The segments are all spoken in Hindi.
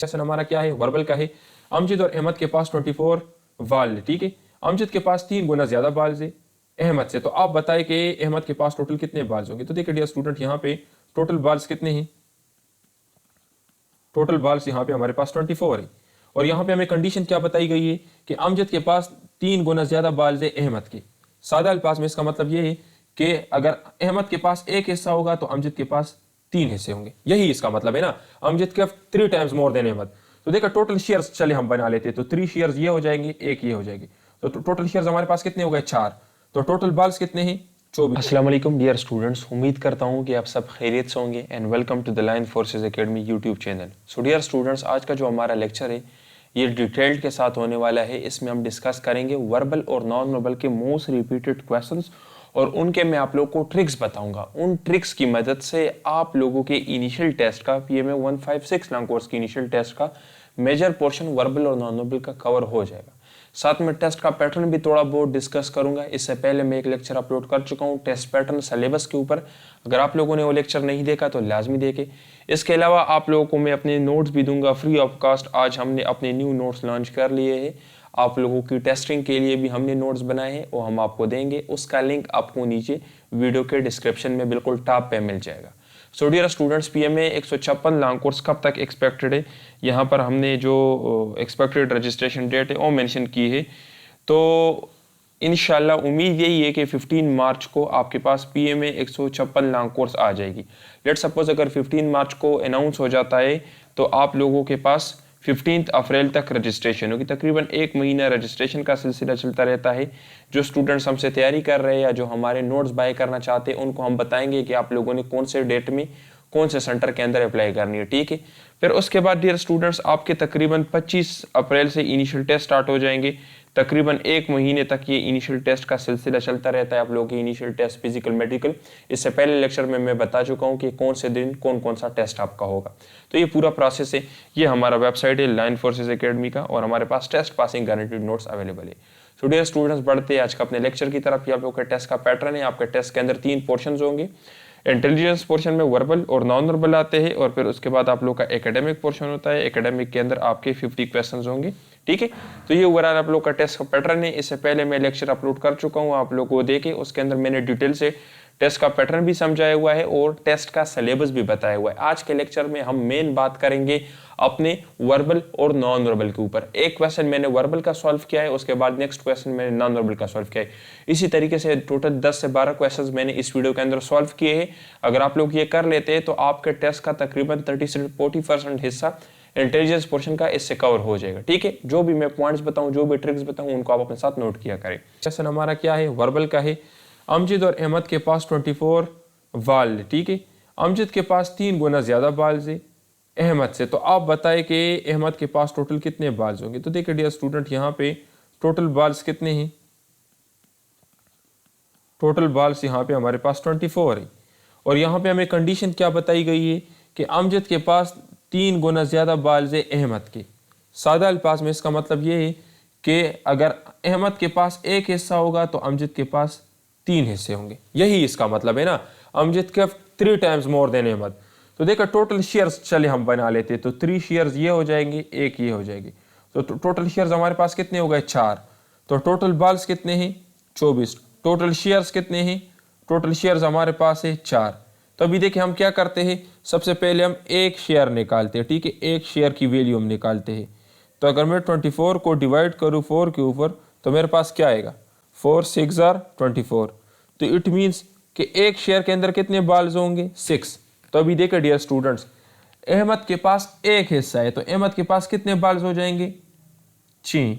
क्वेश्चन हमारा क्या है, वर्बल का है। अमजद और अहमद के पास 24 बाल, ठीक है। अमजद के पास 3 गुना ज्यादा बाल है अहमद से। तो आप बताएं कि अहमद के पास टोटल कितने बाल्स होंगे। तो देखिए डियर स्टूडेंट, यहाँ पे टोटल बाल्स कितने हैं, टोटल बाल्स यहाँ पे हमारे पास 24 है। और यहाँ पे हमें कंडीशन क्या बताई गई है कि अमजद के पास 3 गुना ज्यादा बाल है अहमद के। सादा अल्फाज में इसका मतलब ये है कि अगर अहमद के पास एक हिस्सा होगा तो अमजद के पास 3 हिस्से होंगे, यही इसका मतलब है ना। अमजद के 3 टाइम्स मोर देन अहमद। तो देखो टोटल शेयर्स चले हम बना लेते, तो 3 शेयर्स ये हो जाएंगे, एक ये हो जाएगी। तो टोटल शेयर्स हमारे पास कितने हो गए, 4। तो टोटल बाल्स कितने हैं, 24। अस्सलाम वालेकुम डियर स्टूडेंट्स, उम्मीद करता हूँ कि आप सब खैरियत से होंगे and welcome to the Line Forces Academy YouTube channel. So dear students, आज का जो हमारा लेक्चर है ये डिटेल्ड के साथ होने वाला है। इसमें हम डिस्कस करेंगे वर्बल और नॉन वर्बल के मोस्ट रिपीटेड क्वेश्चंस और उनके मैं आप लोगों को ट्रिक्स बताऊंगा। उन ट्रिक्स की मदद से आप लोगों के इनिशियल टेस्ट का PMA 156 लॉन्ग कोर्स के इनिशियल टेस्ट का मेजर पोर्शन वर्बल और नॉन वर्बल का कवर हो जाएगा। साथ में टेस्ट का पैटर्न भी थोड़ा बहुत डिस्कस करूंगा। इससे पहले मैं एक लेक्चर अपलोड कर चुका हूं टेस्ट पैटर्न सिलेबस के ऊपर, अगर आप लोगों ने वो लेक्चर नहीं देखा तो लाजमी देखें। इसके अलावा आप लोगों को मैं अपने नोट्स भी दूंगा फ्री ऑफ कास्ट। आज हमने अपने न्यू नोट्स लॉन्च कर लिए हैं, आप लोगों की टेस्टिंग के लिए भी हमने नोट्स बनाए हैं, वो हम आपको देंगे। उसका लिंक आपको नीचे वीडियो के डिस्क्रिप्शन में बिल्कुल टॉप पे मिल जाएगा। So dear students, PMA 156 long course कब तक एक्सपेक्टेड है, यहाँ पर हमने जो एक्सपेक्टेड रजिस्ट्रेशन डेट है वो मेंशन की है। तो इंशाल्लाह उम्मीद यही है कि 15 मार्च को आपके पास PMA 156 लॉन्ग कोर्स आ जाएगी। लेट सपोज अगर 15 मार्च को अनाउंस हो जाता है तो आप लोगों के पास 15 अप्रैल तक रजिस्ट्रेशन होगी। तकरीबन 1 महीना रजिस्ट्रेशन का सिलसिला चलता रहता है। जो स्टूडेंट्स हमसे तैयारी कर रहे हैं या जो हमारे नोट्स बाय करना चाहते हैं उनको हम बताएंगे कि आप लोगों ने कौन से डेट में कौन से सेंटर के अंदर अप्लाई करनी है, ठीक है। फिर उसके बाद डियर स्टूडेंट्स, आपके तकरीबन 25 अप्रैल से इनिशियल टेस्ट स्टार्ट हो जाएंगे। तकरीबन 1 महीने तक ये इनिशियल टेस्ट का सिलसिला चलता रहता है। आप लोगों के इनिशियल टेस्ट फिजिकल मेडिकल, इससे पहले लेक्चर में मैं बता चुका हूँ कि कौन से दिन कौन कौन सा टेस्ट आपका होगा। तो ये पूरा प्रोसेस है। ये हमारा वेबसाइट है लाइन फोर्सेस एकेडमी का और हमारे पास test passing guaranteed notes available है। तो डियर स्टूडेंट्स, बढ़ते हैं आज का अपने लेक्चर की तरफ। आप लोगों के टेस्ट का पैटर्न है, आपके टेस्ट के अंदर 3 पोर्शन होंगे। इंटेलिजेंस पोर्शन में वर्बल और नॉन वर्बल आते हैं और फिर उसके बाद आप लोग का एकेडमिक पोर्शन होता है। एकेडमिक के अंदर आपके 50 क्वेश्चंस होंगे, ठीक है। तो ये ओवरऑल आप लोग का टेस्ट का पैटर्न है। इससे पहले मैं लेक्चर अपलोड कर चुका हूँ, आप लोग को देखे, उसके अंदर मैंने डिटेल से टेस्ट का पैटर्न भी समझाया हुआ है और टेस्ट का सिलेबस भी बताया हुआ है। आज के लेक्चर में हम मेन बात करेंगे अपने वर्बल और नॉन वर्बल के ऊपर। एक क्वेश्चन मैंने वर्बल का सॉल्व किया है, उसके बाद नेक्स्ट क्वेश्चन मैंने नॉन वर्बल का सॉल्व किया है। इसी तरीके से टोटल 10 से 12 क्वेश्चंस मैंने इस वीडियो के अंदर सॉल्व किए हैं। अगर आप लोग ये कर लेते हैं तो आपके टेस्ट का तकरीबन 30 से 40% हिस्सा इंटेलिजेंस पोर्शन का इससे कवर हो जाएगा, ठीक है। जो भी मैं पॉइंट्स बताऊं, जो भी ट्रिक्स बताऊं, उनको आप अपने साथ नोट किया करें। क्वेश्चन हमारा क्या है, वर्बल का है। अमजद और अहमद के पास 24 बाल, ठीक है। अमजद के पास 3 गुना ज्यादा बाल है अहमद से। तो आप बताएं कि अहमद के पास टोटल कितने बाल्स होंगे। तो देखिए डियर स्टूडेंट, यहाँ पे टोटल बाल्स कितने हैं, टोटल बाल्स यहाँ पे हमारे पास 24 है। और यहाँ पे हमें कंडीशन क्या बताई गई है कि अमजद के पास 3 गुना ज्यादा बाल है अहमद के। सादा अल्फाज में इसका मतलब ये है कि अगर अहमद के पास एक हिस्सा होगा तो अमजद के पास 3 हिस्से होंगे, यही इसका मतलब है ना। अमजद के 3 टाइम्स मोर देन अहमद। तो देखो टोटल शेयर्स चले हम बना लेते, तो 3 शेयर्स ये हो जाएंगे, एक ये हो जाएगी। तो टोटल शेयर्स हमारे पास कितने हो गए, 4। तो टोटल बाल्स कितने हैं, 24। टोटल शेयर्स कितने हैं, टोटल शेयर्स हमारे पास है 4। तो अभी देखिए हम क्या करते हैं, सबसे पहले हम एक शेयर निकालते हैं, ठीक है। एक शेयर की वैल्यू हम निकालते हैं। तो अगर मैं 24 को डिवाइड करूँ 4 के ऊपर तो मेरे पास क्या आएगा, 4 6 24। तो इट मीन्स कि एक शेयर के अंदर कितने बाल्स होंगे, 6। तो अभी देखिए डियर स्टूडेंट्स, अहमद के पास एक हिस्सा है तो अहमद के पास कितने बाल्स हो जाएंगे, 6।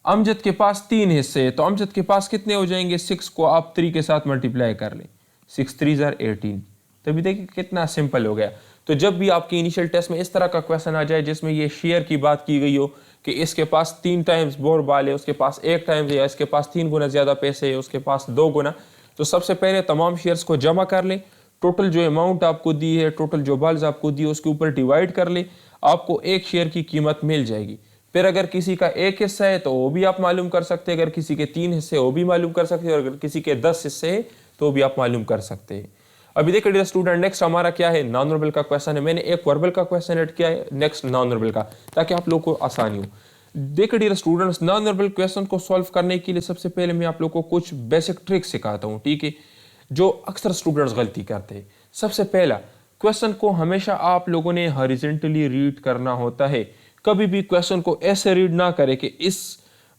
अमजद के पास 3 हिस्से है तो अमजद के पास कितने हो जाएंगे, 6 को आप 3 के साथ मल्टीप्लाई कर लें, 6 3 18। तो अभी देखिए कितना सिंपल हो गया। तो जब भी आपके इनिशियल टेस्ट में इस तरह का क्वेश्चन आ जाए जिसमें ये शेयर की बात की गई हो कि इसके पास 3 टाइम्स मोर बाल है, उसके पास 1 टाइम्स है, या इसके पास 3 गुना ज्यादा पैसे है, उसके पास 2 गुना, तो सबसे पहले तमाम शेयर्स को जमा कर लें। टोटल जो अमाउंट आपको दी है, टोटल जो बाल्स आपको दी है, उसके ऊपर डिवाइड कर ले, आपको एक शेयर की कीमत मिल जाएगी। फिर अगर किसी का एक हिस्सा है तो वो भी आप मालूम कर सकते हैं, अगर किसी के 3 हिस्से वो भी मालूम कर सकते हैं, और अगर किसी के 10 हिस्से है तो भी आप मालूम कर सकते हैं। अभी देखिए डियर स्टूडेंट, नेक्स्ट हमारा क्या है, नॉन वर्बल का क्वेश्चन है। मैंने एक वर्बल का क्वेश्चन ऐड किया है, नेक्स्ट नॉन वर्बल का, ताकि आप लोग को आसानी हो। देखिए dear students, non verbal question को सॉल्व करने के लिए सबसे पहले मैं आप लोग को कुछ बेसिक ट्रिक्स सिखाता हूँ, ठीक है, जो अक्सर स्टूडेंट्स गलती करते हैं। सबसे पहला, क्वेश्चन को हमेशा आप लोगों ने हॉरिजॉन्टली रीड करना होता है। कभी भी क्वेश्चन को ऐसे रीड ना करें कि इस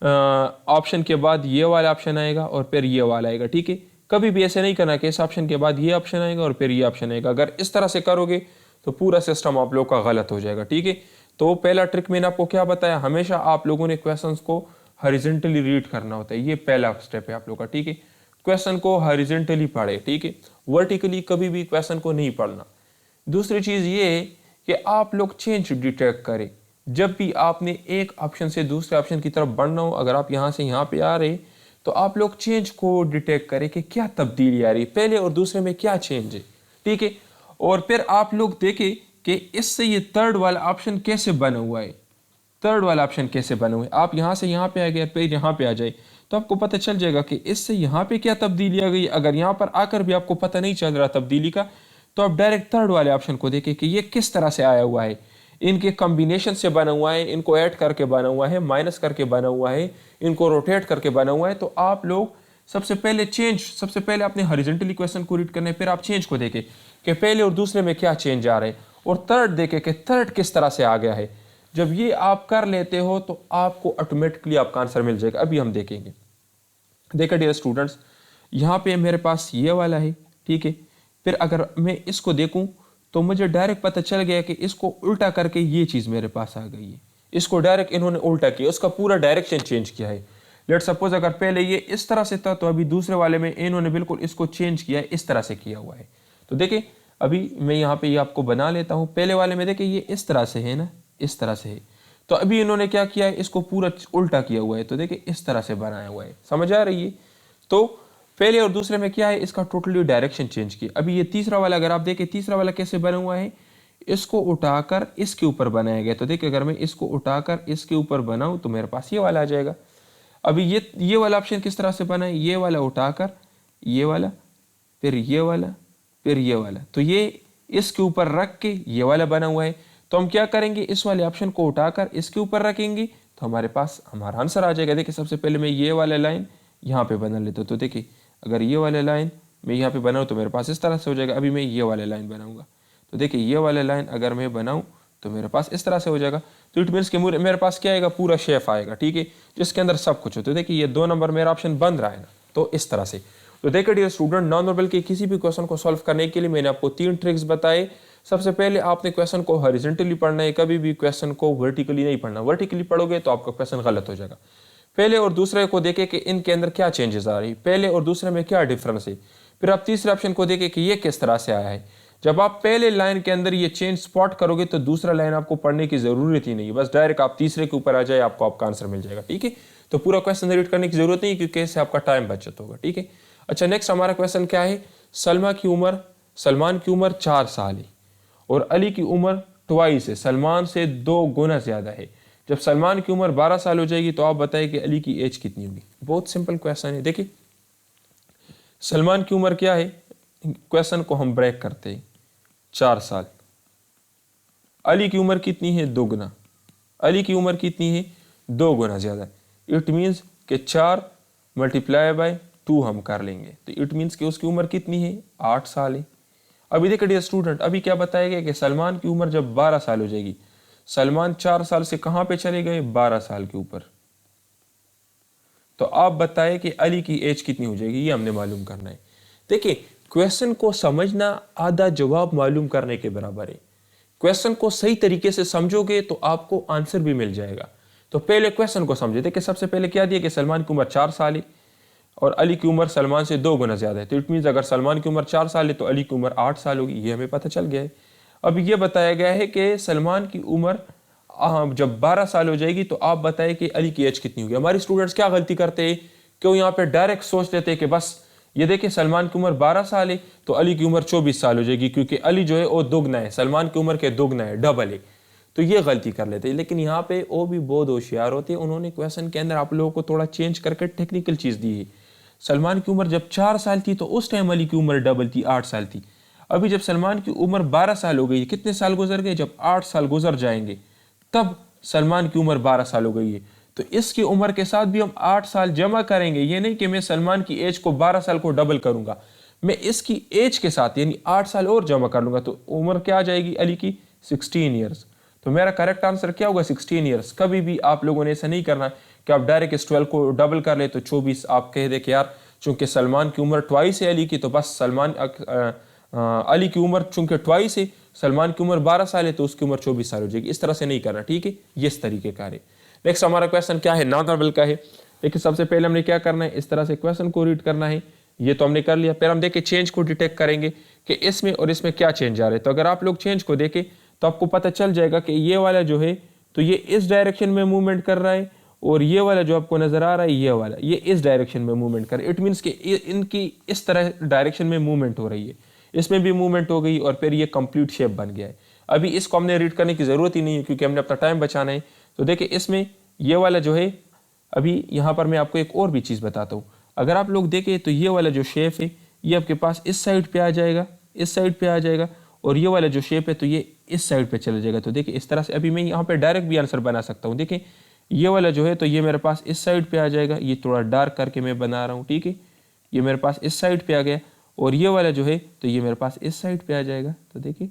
ऑप्शन के बाद ये वाला ऑप्शन आएगा और फिर ये वाला आएगा, ठीक है। कभी भी ऐसे नहीं करना कि इस ऑप्शन के बाद ये ऑप्शन आएगा और फिर ये ऑप्शन आएगा। अगर इस तरह से करोगे तो पूरा सिस्टम आप लोग का गलत हो जाएगा, ठीक है। तो पहला ट्रिक मैंने आपको क्या बताया, हमेशा आप लोगों ने क्वेश्चंस को हॉरिजॉन्टली रीड करना होता है। ये पहला स्टेप है आप लोग का, ठीक है। क्वेश्चन को हॉरिजॉन्टली पढ़े, ठीक है, वर्टिकली कभी भी क्वेश्चन को नहीं पढ़ना। दूसरी चीज ये है कि आप लोग चेंज डिटेक्ट करें। जब भी आपने एक ऑप्शन से दूसरे ऑप्शन की तरफ बढ़ना हो, अगर आप यहाँ से यहाँ पे आ रहे तो आप लोग चेंज को डिटेक्ट करें कि क्या तब्दीली आ रही है, पहले और दूसरे में क्या चेंज है, ठीक है। और फिर आप लोग देखें कि इससे ये थर्ड वाला ऑप्शन कैसे बना हुआ है, थर्ड वाला ऑप्शन कैसे बना हुआ है। आप यहाँ से यहाँ पे आ गए, फिर यहाँ पे आ जाए तो आपको पता चल जाएगा कि इससे यहाँ पे क्या तब्दीली आ गई। अगर यहाँ पर आकर भी आपको पता नहीं चल रहा तब्दीली का, तो आप डायरेक्ट थर्ड वाले ऑप्शन को देखें कि ये किस तरह से आया हुआ है, इनके कॉम्बिनेशन से बना हुआ है, इनको ऐड करके बना हुआ है, माइनस करके बना हुआ है, इनको रोटेट करके बना हुआ है। तो आप लोग सबसे पहले अपने हॉरिजॉन्टली क्वेश्चन को रीड करने, फिर आप चेंज को देखें कि पहले और दूसरे में क्या चेंज आ रहा है, और थर्ड देखें कि थर्ड किस तरह से आ गया है। जब ये आप कर लेते हो तो आपको ऑटोमेटिकली आपका आंसर मिल जाएगा। अभी हम देखेंगे। देखिए डियर स्टूडेंट्स, यहाँ पे मेरे पास ये वाला है, ठीक है। फिर अगर मैं इसको देखूं तो मुझे डायरेक्ट पता चल गया कि इसको उल्टा करके ये चीज़ मेरे पास आ गई है। इसको डायरेक्ट इन्होंने उल्टा किया, उसका पूरा डायरेक्शन चेंज किया है। लेट सपोज अगर पहले ये इस तरह से था, तो अभी दूसरे वाले में इन्होंने बिल्कुल इसको चेंज किया है, इस तरह से किया हुआ है। तो देखिए अभी मैं यहाँ पे ये आपको बना लेता हूँ। पहले वाले में देखिए ये इस तरह से है ना, इस तरह से है। तो अभी इन्होंने क्या किया है, इसको पूरा उल्टा किया हुआ है। तो देखिए इस तरह से बनाया हुआ है, समझ आ रही है। तो पहले और दूसरे में क्या है, इसका टोटली डायरेक्शन चेंज किया। अभी ये तीसरा वाला अगर आप देखें, तीसरा वाला कैसे बना हुआ है, इसको उठाकर इसके ऊपर बनाया गया। तो देखिए अगर मैं इसको उठाकर इसके ऊपर बनाऊं तो मेरे पास ये वाला आ जाएगा। अभी ये वाला ऑप्शन किस तरह से बना है, ये वाला उठाकर ये वाला, फिर ये वाला, फिर ये वाला, तो ये इसके ऊपर रख के ये वाला बना हुआ है। तो हम क्या करेंगे, इस वाले ऑप्शन को उठाकर इसके ऊपर रखेंगे तो हमारे पास हमारा आंसर आ जाएगा। देखिए सबसे पहले मैं ये वाला लाइन यहाँ पे बना लेता हूँ। तो देखिए अगर ये वाले लाइन मैं यहाँ पे बनाऊँ तो मेरे पास इस तरह से हो जाएगा। अभी मैं ये वाले लाइन बनाऊंगा, तो देखिए ये वाले लाइन अगर मैं बनाऊँ तो मेरे पास इस तरह से हो जाएगा। तो इट मीन्स के मेरे पास क्या आएगा, पूरा शेप आएगा, ठीक है, जिसके अंदर सब कुछ हो। तो देखिए ये 2 नंबर मेरा ऑप्शन बन रहा है ना, तो इस तरह से। तो देखिए डियर स्टूडेंट, नॉन वर्बल के किसी भी क्वेश्चन को सॉल्व करने के लिए मैंने आपको 3 ट्रिक्स बताए। सबसे पहले आपने क्वेश्चन को हॉरिजॉन्टली पढ़ना है, कभी भी क्वेश्चन को वर्टिकली नहीं पढ़ना। वर्टिकली पढ़ोगे तो आपका क्वेश्चन गलत हो जाएगा। पहले और दूसरे को देखें कि इनके अंदर क्या चेंजेस आ रही है, पहले और दूसरे में क्या डिफरेंस है। फिर आप तीसरे ऑप्शन को देखें कि ये किस तरह से आया है। जब आप पहले लाइन के अंदर ये चेंज स्पॉट करोगे तो दूसरा लाइन आपको पढ़ने की जरूरत ही नहीं है, बस डायरेक्ट आप तीसरे के ऊपर आ जाए, आपको आपका आंसर मिल जाएगा, ठीक है। तो पूरा क्वेश्चन रीड करने की जरूरत नहीं, क्योंकि इससे आपका टाइम बचत होगा, ठीक है। अच्छा, नेक्स्ट हमारा क्वेश्चन क्या है, सलमान की उम्र 4 साल है और अली की उम्र ट्वाइस है, सलमान से 2 गुना ज्यादा है। जब सलमान की उम्र 12 साल हो जाएगी तो आप बताएं कि अली की एज कितनी होगी। बहुत सिंपल क्वेश्चन है। देखिए सलमान की उम्र क्या है, क्वेश्चन को हम ब्रेक करते हैं, 4 साल। अली की उम्र कितनी है, 2 गुना। अली की उम्र कितनी है, 2 गुना ज्यादा। इट मीन्स कि 4 मल्टीप्लाई बाय 2 हम कर लेंगे, तो इट मीन्स कि उसकी उम्र कितनी है, 8 साल है। अभी देखिए डियर स्टूडेंट, अभी क्या बताया गया कि सलमान की उम्र जब 12 साल हो जाएगी, सलमान 4 साल से कहां पे चले गए, 12 साल के ऊपर। तो आप बताएं कि अली की एज कितनी हो जाएगी, ये हमने मालूम करना है। देखिए क्वेश्चन को समझना आधा जवाब मालूम करने के बराबर है। क्वेश्चन को सही तरीके से समझोगे तो आपको आंसर भी मिल जाएगा। तो पहले क्वेश्चन को समझे। देखिए सबसे पहले क्या दिया कि सलमान की उम्र 4 साल है और अली की उम्र सलमान से 2 गुना ज्यादा है। तो इट मीन्स अगर सलमान की उम्र 4 साल है तो अली की उम्र 8 साल होगी, ये हमें पता चल गया है। अब ये बताया गया है कि सलमान की उम्र जब 12 साल हो जाएगी तो आप बताएं कि अली की एज कितनी होगी। हमारे स्टूडेंट्स क्या गलती करते हैं कि वो यहाँ पे डायरेक्ट सोच लेते हैं कि बस ये देखिए सलमान की उम्र 12 साल है तो अली की उम्र 24 साल हो जाएगी, क्योंकि अली जो है वो दोगुना है, सलमान की उम्र के दोगुना है, डबल है। तो ये गलती कर लेते हैं। लेकिन यहाँ पे वो भी बहुत होशियार होते हैं, उन्होंने क्वेश्चन के अंदर आप लोगों को थोड़ा चेंज करके टेक्निकल चीज़ दी है। सलमान की उम्र जब 4 साल थी तो उस टाइम अली की उम्र डबल थी, 8 साल थी। अभी जब सलमान की उम्र 12 साल हो गई, कितने साल गुजर गए, जब 8 साल गुजर जाएंगे तब सलमान की उम्र 12 साल हो गई है। तो इसकी उम्र के साथ भी हम 8 साल जमा करेंगे। ये नहीं कि मैं सलमान की एज को 12 साल को डबल करूंगा, मैं इसकी एज के साथ यानी 8 साल और जमा कर लूंगा, तो उम्र क्या आ जाएगी अली की, 16 ईयर्स। तो मेरा करेक्ट आंसर क्या होगा, 16 ईयर्स। कभी भी आप लोगों ने ऐसा नहीं करना कि आप डायरेक्ट इस 12 को डबल कर ले तो 24 आप कह दे कि यार चूंकि सलमान की उम्र ट्वाइस है अली की, तो बस अली की उम्र चूंकि ट्वाइस है, सलमान की उम्र 12 साल है तो उसकी उम्र 24 साल हो जाएगी। इस तरह से नहीं करना, ठीक है, ये इस तरीके का है। नेक्स्ट हमारा क्वेश्चन क्या है, नॉन वर्बल का है। देखिए सबसे पहले हमने क्या करना है, इस तरह से क्वेश्चन को रीड करना है, ये तो हमने कर लिया। फिर हम देखें चेंज को डिटेक्ट करेंगे कि इसमें और इसमें क्या चेंज आ रहा है। तो अगर आप लोग चेंज को देखें तो आपको पता चल जाएगा कि ये वाला जो है तो ये इस डायरेक्शन में मूवमेंट कर रहा है, और ये वाला जो आपको नजर आ रहा है ये वाला ये इस डायरेक्शन में मूवमेंट कर रहा है। इट मीन्स कि इनकी इस तरह डायरेक्शन में मूवमेंट हो रही है, इसमें भी मूवमेंट हो गई और फिर ये कंप्लीट शेप बन गया है। अभी इसको हमने रीड करने की जरूरत ही नहीं है क्योंकि हमने अपना टाइम बचाना है। तो देखिए इसमें ये वाला जो है, अभी यहाँ पर मैं आपको एक और भी चीज़ बताता हूँ। अगर आप लोग देखें तो ये वाला जो शेप है ये आपके पास इस साइड पे आ जाएगा, इस साइड पे आ जाएगा, और ये वाला जो शेप है तो ये इस साइड पे चला जाएगा। तो देखिए इस तरह से अभी मैं यहाँ पे डायरेक्ट भी आंसर बना सकता हूँ। देखिए ये वाला जो है तो ये मेरे पास इस साइड पे आ जाएगा, ये थोड़ा डार्क करके मैं बना रहा हूँ, ठीक है, ये मेरे पास इस साइड पे आ गया, और ये वाला जो है तो ये मेरे पास इस साइड पे आ जाएगा। तो देखिए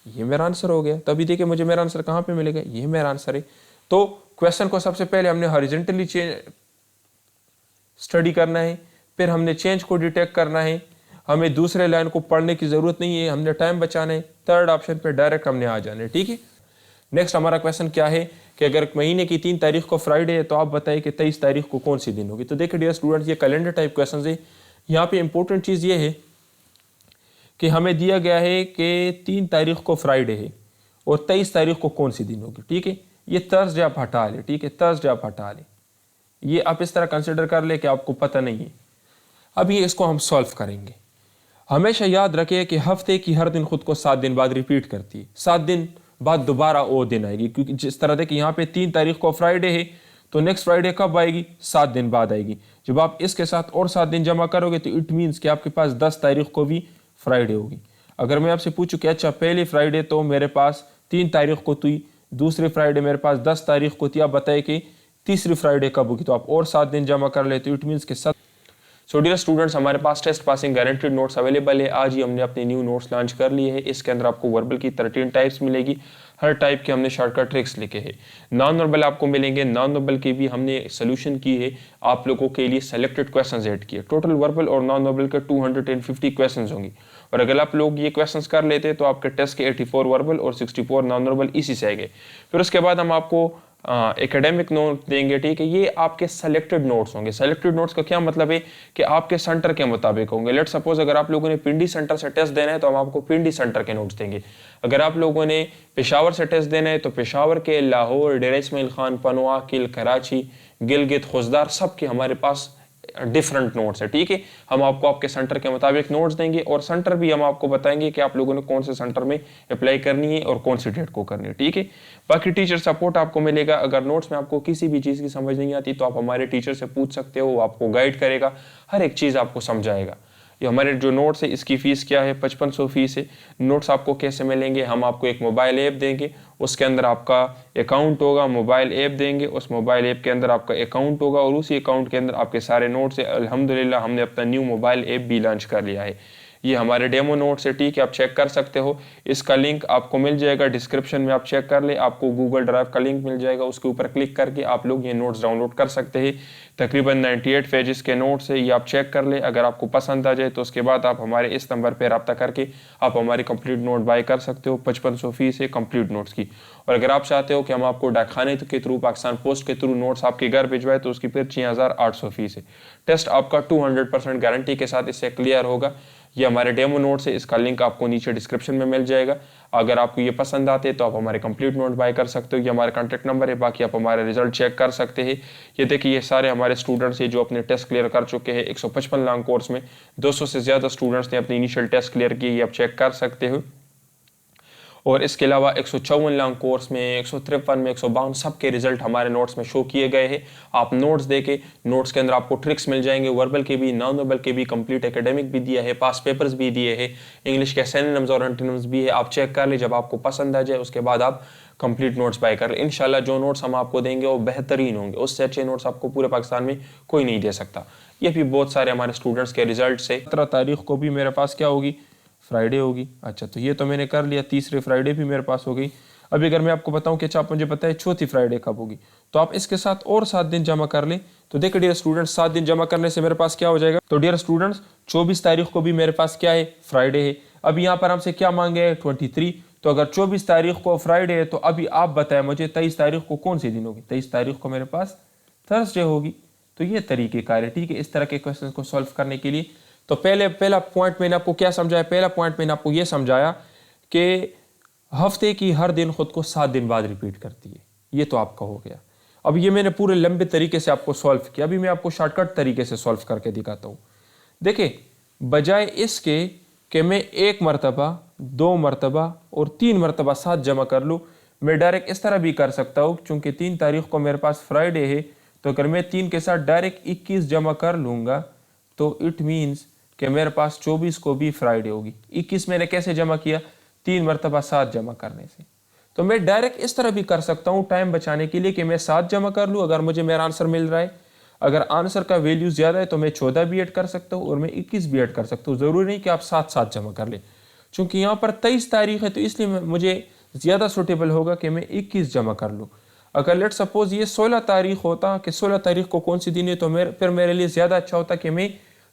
ये मेरा आंसर हो गया। तो अभी देखिए मुझे मेरा आंसर कहाँ पे मिलेगा, ये मेरा आंसर है। तो क्वेश्चन को सबसे पहले हमने हॉरिजॉन्टली स्टडी करना है, फिर हमने चेंज को डिटेक्ट करना है, हमें दूसरे लाइन को पढ़ने की जरूरत नहीं है, हमने टाइम बचाना है, थर्ड ऑप्शन पे डायरेक्ट हमने आ जाना है, ठीक है। नेक्स्ट हमारा क्वेश्चन क्या है कि अगर महीने की 3 तारीख को फ्राइडे है तो आप बताइए कि 23 तारीख को कौन सी दिन होगी। तो देखिए डियर स्टूडेंट्स ये कैलेंडर टाइप क्वेश्चन है। यहाँ पे इंपॉर्टेंट चीज़ ये है कि हमें दिया गया है कि 3 तारीख को फ्राइडे है और 23 तारीख को कौन सी दिन होगी, ठीक है। ये थर्सडे आप हटा ले, ठीक है, थर्सडे आप हटा ले, ये आप इस तरह कंसिडर कर ले कि आपको पता नहीं है। अब ये इसको हम सॉल्व करेंगे। हमेशा याद रखिए कि हफ्ते की हर दिन खुद को 7 दिन बाद रिपीट करती है, 7 दिन बाद दोबारा वो दिन आएगी, क्योंकि जिस तरह देखिए यहाँ पे 3 तारीख को फ्राइडे है तो नेक्स्ट फ्राइडे कब आएगी, 7 दिन बाद आएगी। जब आप इसके साथ और 7 दिन जमा करोगे तो इट मीन्स कि आपके पास 10 तारीख को भी फ्राइडे होगी। अगर मैं आपसे पूछूं कि अच्छा पहली फ्राइडे तो मेरे पास 3 तारीख को थी, दूसरी फ्राइडे मेरे पास 10 तारीख को थी, आप बताइए कि तीसरी फ्राइडे कब होगी, तो आप और 7 दिन जमा कर लेते हो, इट मीन्स के 7। सो डियर स्टूडेंट्स हमारे पास test passing guaranteed notes available है। आज ही हमने अपने न्यू नोट्स लॉन्च कर लिए हैं। इसके अंदर आपको वर्बल की 13 टाइप्स मिलेगी, हर टाइप के हमने शॉर्टकट ट्रिक्स लिखे हैं। नॉन वर्बल आपको मिलेंगे, नॉन वर्बल की भी हमने सोल्यूशन की है, आप लोगों के लिए सेलेक्टेड क्वेश्चंस ऐड किए। टोटल वर्बल और नॉन वर्बल के 250 क्वेश्चंस होंगे, और अगर आप लोग ये क्वेश्चंस कर लेते तो आपके टेस्ट के 84 वर्बल और 64 नॉन वर्बल इसी से आएंगे। फिर उसके बाद हम आपको एकेडमिक नोट देंगे, ठीक है, ये आपके सेलेक्टेड नोट्स होंगे। सेलेक्टेड नोट्स का क्या मतलब है कि आपके सेंटर के मुताबिक होंगे। लेट सपोज अगर आप लोगों ने पिंडी सेंटर से टेस्ट देना है तो हम आपको पिंडी सेंटर के नोट्स देंगे। अगर आप लोगों ने पेशावर से टेस्ट देना है तो पेशावर के, लाहौर, डेरा इस्माइल खान, पनवा, किल, कराची, गिलगित, खुजदार, सब के हमारे पास डिफरेंट नोट्स है, ठीक है। हम आपको आपके सेंटर के मुताबिक नोट्स देंगे, और सेंटर भी हम आपको बताएंगे कि आप लोगों ने कौन से सेंटर में अप्लाई करनी है और कौन सी डेट को करनी है, ठीक है। बाकी टीचर सपोर्ट आपको मिलेगा। अगर नोट्स में आपको किसी भी चीज़ की समझ नहीं आती तो आप हमारे टीचर से पूछ सकते हो, वो आपको गाइड करेगा, हर एक चीज़ आपको समझाएगा। ये हमारे जो नोट्स है इसकी फ़ीस क्या है, 5500 फीस है। नोट्स आपको कैसे मिलेंगे, हम आपको एक मोबाइल ऐप देंगे, उसके अंदर आपका अकाउंट होगा, मोबाइल ऐप देंगे, उस मोबाइल ऐप के अंदर आपका अकाउंट होगा, और उसी अकाउंट के अंदर आपके सारे नोट्स है। अल्हम्दुलिल्लाह हमने अपना न्यू मोबाइल ऐप भी लॉन्च कर लिया है। ये हमारे डेमो नोट्स है, ठीक है, आप चेक कर सकते हो। इसका लिंक आपको मिल जाएगा डिस्क्रिप्शन में, आप चेक कर ले, आपको गूगल ड्राइव का लिंक मिल जाएगा, उसके ऊपर क्लिक करके आप लोग ये नोट्स डाउनलोड कर सकते हैं। तकरीबन 98 पेजेस के नोट्स है, ये आप चेक कर ले। अगर आपको पसंद आ जाए तो उसके बाद आप हमारे इस नंबर पर रब्ता करके आप हमारी कंप्लीट नोट बाय कर सकते हो। 5500 फीस है कंप्लीट नोट्स की। और अगर आप चाहते हो कि हम आपको डाकखाने के थ्रू, पाकिस्तान पोस्ट के थ्रू नोट्स आपके घर भिजवाए तो उसकी फिर 6800 फीस है। टेस्ट आपका 200% गारंटी के साथ इससे क्लियर होगा। ये हमारे डेमो नोट्स है, इसका लिंक आपको नीचे डिस्क्रिप्शन में मिल जाएगा। अगर आपको ये पसंद आते तो आप हमारे कंप्लीट नोट बाय कर सकते हो। ये हमारा कॉन्टैक्ट नंबर है, बाकी आप हमारे रिजल्ट चेक कर सकते हैं। ये देखिए ये सारे हमारे स्टूडेंट्स हैं जो अपने टेस्ट क्लियर कर चुके हैं। 155 लॉन्ग कोर्स में 200 से ज़्यादा स्टूडेंट्स ने अपनी इनिशियल टेस्ट क्लियर की, ये आप चेक कर सकते हो। और इसके अलावा 154 लॉन्ग कोर्स में, 153 में, 152 सब के रिजल्ट हमारे नोट्स में शो किए गए हैं। आप नोट्स देके, नोट्स के अंदर आपको ट्रिक्स मिल जाएंगे, वर्बल के भी, नॉन वर्बल के भी, कंप्लीट एकेडमिक भी दिया है, पास पेपर्स भी दिए हैं, इंग्लिश के सिनोनिम्स और एंटोनिम्स भी है। आप चेक कर ले, जब आपको पसंद आ जाए उसके बाद आप कंप्लीट नोट्स बाय कर ले। इंशाल्लाह जो नोट्स हम आपको देंगे वो बेहतरीन होंगे, उससे अच्छे नोट्स आपको पूरे पाकिस्तान में कोई नहीं दे सकता। ये भी बहुत सारे हमारे स्टूडेंट्स के रिजल्ट से 17 तारीख को भी मेरे पास क्या होगी, फ्राइडे होगी। अच्छा, तो ये तो मैंने कर लिया, तीसरी फ्राइडे भी मेरे पास हो गई। अभी अगर मैं आपको बताऊं कि अच्छा आप मुझे पता है चौथी फ्राइडे कब होगी, तो आप इसके साथ और 7 दिन जमा कर लें। तो देखिए डियर स्टूडेंट्स, 7 दिन जमा करने से मेरे पास क्या हो जाएगा। तो डियर स्टूडेंट्स 24 तारीख को भी मेरे पास क्या है, फ्राइडे है। अब यहाँ पर हमसे क्या मांगे है, 23। तो अगर 24 तारीख को फ्राइडे है तो अभी आप बताएं मुझे 23 तारीख को कौन सी दिन होगी। 23 तारीख को मेरे पास थर्सडे होगी। तो ये तरीक़ेकार है, ठीक है, इस तरह के क्वेश्चन को सॉल्व करने के लिए। तो पहला पॉइंट मैंने आपको क्या समझाया, पहला पॉइंट मैंने आपको ये समझाया कि हफ्ते की हर दिन खुद को 7 दिन बाद रिपीट करती है। ये तो आपका हो गया। अब ये मैंने पूरे लंबे तरीके से आपको सॉल्व किया, अभी मैं आपको शॉर्टकट तरीके से सॉल्व करके दिखाता हूँ। देखिए, बजाय इसके कि मैं 1 मरतबा, 2 मरतबा और 3 मरतबा 7 जमा कर लूँ, मैं डायरेक्ट इस तरह भी कर सकता हूँ। चूँकि 3 तारीख को मेरे पास फ्राइडे है, तो अगर मैं 3 के साथ डायरेक्ट 21 जमा कर लूँगा तो इट मीन्स कि मेरे पास 24 को भी फ्राइडे होगी। 21 मैंने कैसे जमा किया, 3 मरतबा 7 जमा करने से। तो मैं डायरेक्ट इस तरह भी कर सकता हूँ टाइम बचाने के लिए कि मैं 7 जमा कर लूँ अगर मुझे मेरा आंसर मिल रहा है। अगर आंसर का वैल्यू ज़्यादा है तो मैं 14 भी ऐड कर सकता हूँ और मैं 21 भी ऐड कर सकता हूँ। ज़रूरी नहीं कि आप 7 जमा कर लें। चूँकि यहाँ पर 23 तारीख है तो इसलिए मुझे ज़्यादा सूटेबल होगा कि मैं 21 जमा कर लूँ। अगर लेट सपोज ये 16 तारीख होता कि 16 तारीख को कौन सी दिन है, तो फिर मेरे लिए ज़्यादा अच्छा होता कि मैं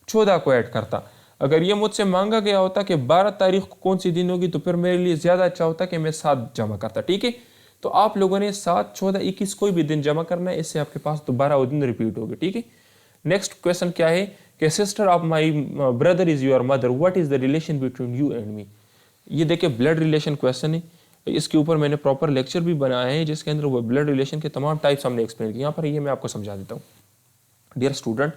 14 को ऐड करता। अगर ये मुझसे मांगा गया होता कि 12 तारीख को कौन सी दिन होगी, तो फिर मेरे लिए ज़्यादा अच्छा होता कि मैं 7 जमा करता। ठीक है, तो आप लोगों ने 7, 14, 21 कोई भी दिन जमा करना है, इससे आपके पास दोबारा वो दिन रिपीट होगी। ठीक है, नेक्स्ट क्वेश्चन क्या है कि sister of my brother is your mother, what is the relation between you and me. ये देखिए ब्लड रिलेशन क्वेश्चन है। इसके ऊपर मैंने प्रॉपर लेक्चर भी बनाया है जिसके अंदर वो ब्लड रिलेशन के तमाम टाइप्स हमने एक्सप्लेन किए। यहाँ पर ये मैं आपको समझा देता हूँ। डियर स्टूडेंट,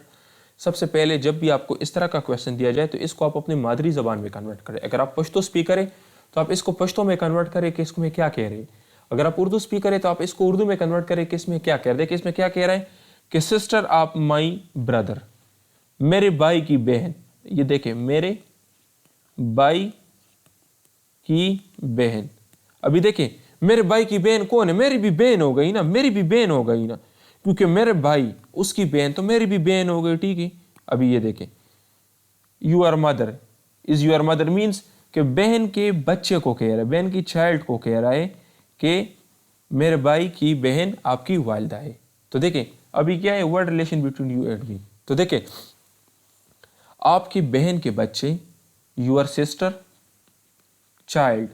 सबसे पहले जब भी आपको इस तरह का क्वेश्चन दिया जाए तो इसको आप अपनी मादरी ज़बान में कन्वर्ट करें। अगर आप पश्तो स्पीकर है तो आप इसको पश्तो में कन्वर्ट करें कि इसको मैं क्या कह रहे हैं। अगर आप उर्दू स्पीकर है तो आप इसको उर्दू में कन्वर्ट करें कि इसमें क्या कह रहे हैं। कि इसमें क्या कह रहे हैं कि सिस्टर ऑफ माई ब्रदर, मेरे भाई की बहन। ये देखें, मेरे भाई की बहन। अभी देखें, मेरे भाई की बहन कौन है, मेरी भी बहन हो गई ना, मेरी भी बहन हो गई ना, क्योंकि मेरे भाई उसकी बहन तो मेरी भी बहन हो गई। ठीक है, अभी ये देखें, your mother is your mother means कि बहन के बच्चे को कह रहा है, बहन की चाइल्ड को कह रहा है कि मेरे भाई की बहन आपकी वालिदा है। तो देखें अभी क्या है, word relation between you and me. तो देखें, आपकी बहन के बच्चे, यूर सिस्टर चाइल्ड,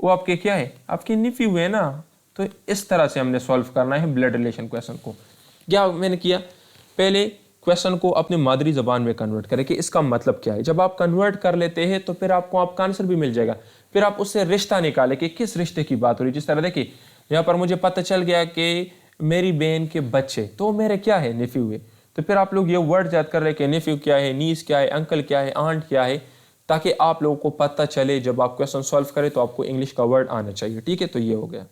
वो आपके क्या है, आपके निफ्यू है ना। तो इस तरह से हमने सॉल्व करना है ब्लड रिलेशन क्वेश्चन को। क्या मैंने किया, पहले क्वेश्चन को अपने मादरी ज़बान में कन्वर्ट करें कि इसका मतलब क्या है। जब आप कन्वर्ट कर लेते हैं तो फिर आपको आपका आंसर भी मिल जाएगा। फिर आप उससे रिश्ता निकालें कि किस रिश्ते की बात हो रही है। जिस तरह देखिए, यहाँ पर मुझे पता चल गया कि मेरी बहन के बच्चे तो मेरे क्या है, निफ्यू है। तो फिर आप लोग ये वर्ड याद कर रहे हैं कि निफ्यू क्या है, नीस क्या है, अंकल क्या है, आंट क्या है, ताकि आप लोगों को पता चले जब आप क्वेश्चन सॉल्व करें तो आपको इंग्लिश का वर्ड आना चाहिए। ठीक है, तो ये हो गया।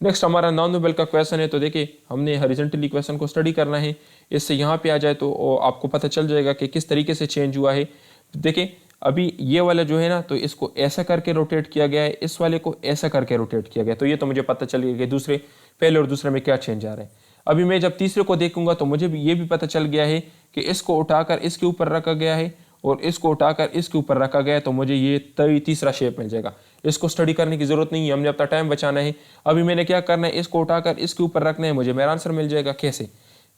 नेक्स्ट हमारा नॉन वर्बल का क्वेश्चन है। तो देखिए, हमने हॉरिजॉन्टली क्वेश्चन को स्टडी करना है। इससे यहाँ पे आ जाए तो आपको पता चल जाएगा कि किस तरीके से चेंज हुआ है। देखिए अभी ये वाला जो है ना, तो इसको ऐसा करके रोटेट किया गया है, इस वाले को ऐसा करके रोटेट किया गया। तो ये तो मुझे पता चल गया कि पहले और दूसरे में क्या चेंज आ रहा है। अभी मैं जब तीसरे को देखूंगा तो मुझे भी ये भी पता चल गया है कि इसको उठाकर इसके ऊपर रखा गया है और इसको उठाकर इसके ऊपर रखा गया है, तो मुझे ये तीसरा शेप मिल जाएगा। इसको स्टडी करने की ज़रूरत नहीं है, हमने अपना टाइम बचाना है। अभी मैंने क्या करना है, इसको उठाकर इसके ऊपर रखना है, मुझे मेरा आंसर मिल जाएगा। कैसे,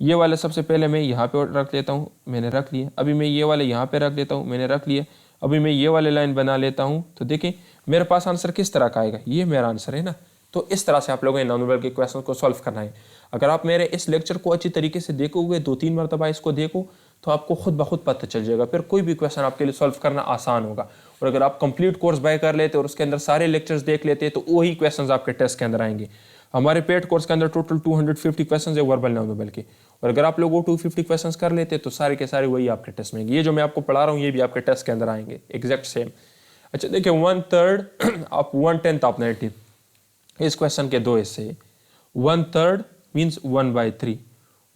ये वाला सबसे पहले मैं यहाँ पे रख लेता हूँ, मैंने रख लिया। अभी मैं ये वाले यहाँ पे रख देता हूँ, मैंने रख लिया। अभी मैं ये वाले लाइन बना लेता हूँ। तो देखें मेरे पास आंसर किस तरह का आएगा, ये मेरा आंसर है ना। तो इस तरह से आप लोगों ने नॉन वर्बल के क्वेश्चन को सॉल्व करना है। अगर आप मेरे इस लेक्चर को अच्छी तरीके से देखोगे, 2-3 मरतबा इसको देखो, तो आपको खुद ब खुद पता चल जाएगा। फिर कोई भी क्वेश्चन आपके लिए सॉल्व करना आसान होगा। और अगर आप कंप्लीट कोर्स बाय कर लेते और उसके अंदर सारे लेक्चर्स देख लेते तो वही क्वेश्चंस आपके टेस्ट के अंदर आएंगे। हमारे पेड कोर्स के अंदर टोटल 250 क्वेश्चंस है वर्बल नॉन वर्बल के, और अगर आप लोग वो 250 क्वेश्चंस कर लेते तो सारे के सारे वही आपके टेस्ट में आएंगे। ये जो मैं आपको पढ़ा रहा हूँ ये भी आपके टेस्ट के अंदर आएंगे एग्जैक्ट सेम। अच्छा देखिए 1/3 आप 1/10 आप नेगेटिव, इस क्वेश्चन के दो हिस्से हैं। 1/3 मीन्स 1/3,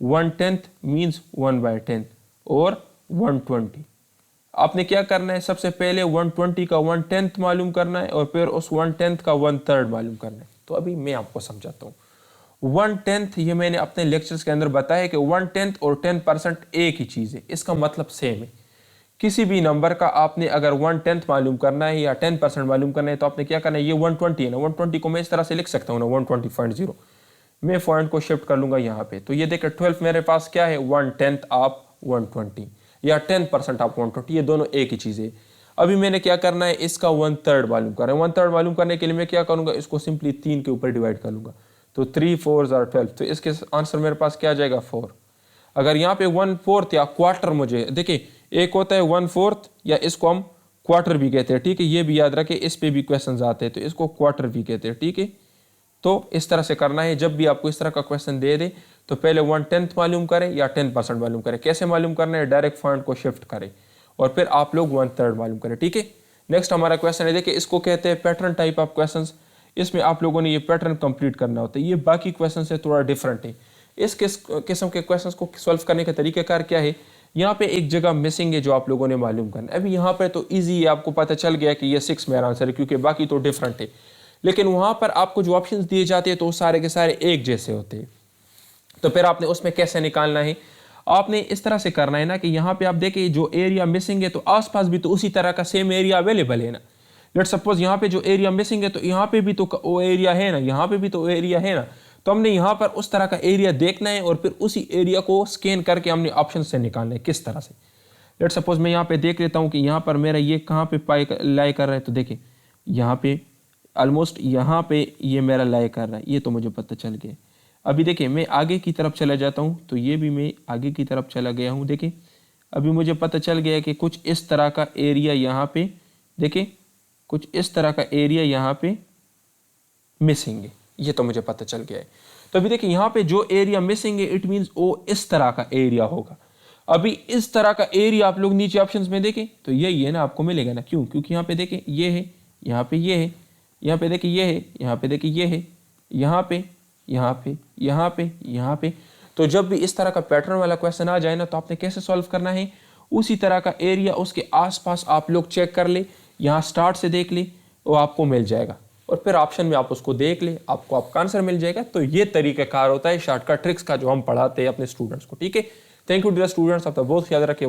1/10 मीन्स 1/10 और 120। आपने क्या करना है, सबसे पहले 120 का 1/10 मालूम करना है और फिर उस 1/10 का 1/3 मालूम करना है। तो अभी मैं आपको समझाता हूँ। 1/10 ये मैंने अपने लेक्चर्स के अंदर बताया कि 1/10 और 10% एक ही चीज़ है, इसका मतलब सेम है। किसी भी नंबर का आपने अगर 1/10 मालूम करना है या 10% मालूम करना है तो आपने क्या करना है, ये 120 है ना, 120 को मैं इस तरह से लिख सकता हूँ ना 120.0। मैं पॉइंट को शिफ्ट कर लूंगा यहाँ पे, तो ये देखिए 12 मेरे पास क्या है, 1/10 आप 120 या 10% आप 120, ये दोनों एक ही चीज़ है। अभी मैंने क्या करना है, इसका 1/3 मालूम करना है। 1/3 मालूम करने के लिए मैं क्या करूँगा, इसको सिंपली 3 के ऊपर डिवाइड कर लूँगा, तो 3 4 आर 12, तो इसके आंसर मेरे पास क्या आ जाएगा 4। अगर यहाँ पे 1/4 या क्वार्टर, मुझे देखिए एक होता है 1/4 या इसको हम क्वार्टर भी कहते हैं, ठीक है, ये भी याद रखें, इस पे भी क्वेश्चन आते हैं तो इसको क्वार्टर भी कहते हैं, ठीक है। तो इस तरह से करना है, जब भी आपको इस तरह का क्वेश्चन दे दे तो पहले 1/10 मालूम करें या 10% मालूम करें। कैसे मालूम करना है, डायरेक्ट पॉइंट को शिफ्ट करें और फिर आप लोग 1/3 मालूम करें, ठीक है। नेक्स्ट हमारा क्वेश्चन है, देखिए इसको कहते हैं पैटर्न टाइप ऑफ क्वेश्चन। इसमें आप लोगों ने ये पैटर्न कंप्लीट करना होता है, ये बाकी क्वेश्चन से थोड़ा डिफरेंट है। इस किस्म के क्वेश्चंस को सॉल्व करने का तरीकाकार क्या है, यहाँ पे एक जगह मिसिंग है जो आप लोगों ने मालूम करना है। अभी यहाँ पे तो इजी है, आपको पता चल गया कि ये 6 मेरा आंसर है क्योंकि बाकी तो डिफरेंट है, लेकिन वहाँ पर आपको जो ऑप्शंस दिए जाते हैं तो सारे के सारे एक जैसे होते हैं। तो फिर आपने उसमें कैसे निकालना है, आपने इस तरह से करना है ना कि यहाँ पे आप देखिए जो एरिया मिसिंग है तो आसपास भी तो उसी तरह का सेम एरिया अवेलेबल है ना। लेट सपोज यहाँ पे जो एरिया मिसिंग है तो यहाँ पे भी तो वो एरिया है ना, यहाँ पे भी तो एरिया है ना। तो हमने यहाँ पर उस तरह का एरिया देखना है और फिर उसी एरिया को स्कैन करके हमने ऑप्शन से निकालना है। किस तरह से, लेट सपोज मैं यहाँ पे देख लेता हूँ कि यहाँ पर मेरा ये कहाँ पे लाई कर रहा है, तो देखिए यहाँ पे ऑलमोस्ट यहाँ पे ये मेरा लाई कर रहा है, ये तो मुझे पता चल गया। अभी देखिए मैं आगे की तरफ चला जाता हूँ, तो ये भी मैं आगे की तरफ चला गया हूँ। देखिए अभी मुझे पता चल गया कि कुछ इस तरह का एरिया यहाँ पे, देखिए कुछ इस तरह का एरिया यहाँ पे मिसिंग है, ये तो मुझे पता चल गया है। तो अभी देखिए यहाँ पे जो एरिया मिसिंग है इट मीन्स वो इस तरह का एरिया होगा। अभी इस तरह का एरिया आप लोग नीचे ऑप्शंस में देखें तो यही है ना, आपको मिलेगा ना। क्यों, क्योंकि यहाँ पे देखें ये है, यहाँ पे ये है, यहाँ पे देखिए ये है, यहाँ पे देखिए ये है, यहाँ पे, यहाँ पे, यहाँ पे, यहाँ पे। तो जब भी इस तरह का पैटर्न वाला क्वेश्चन आ जाए ना तो आपने कैसे सॉल्व करना है, उसी तरह का एरिया उसके आसपास आप लोग चेक कर ले, यहाँ स्टार्ट से देख ले, वो आपको मिल जाएगा और फिर ऑप्शन में आप उसको देख ले, आपको आपका आंसर मिल जाएगा। तो ये तरीक़ाकार होता है शॉर्टकट ट्रिक्स का जो हम पढ़ाते हैं अपने स्टूडेंट्स को, ठीक है। थैंक यू डियर स्टूडेंट्स, आप बहुत याद रखिए।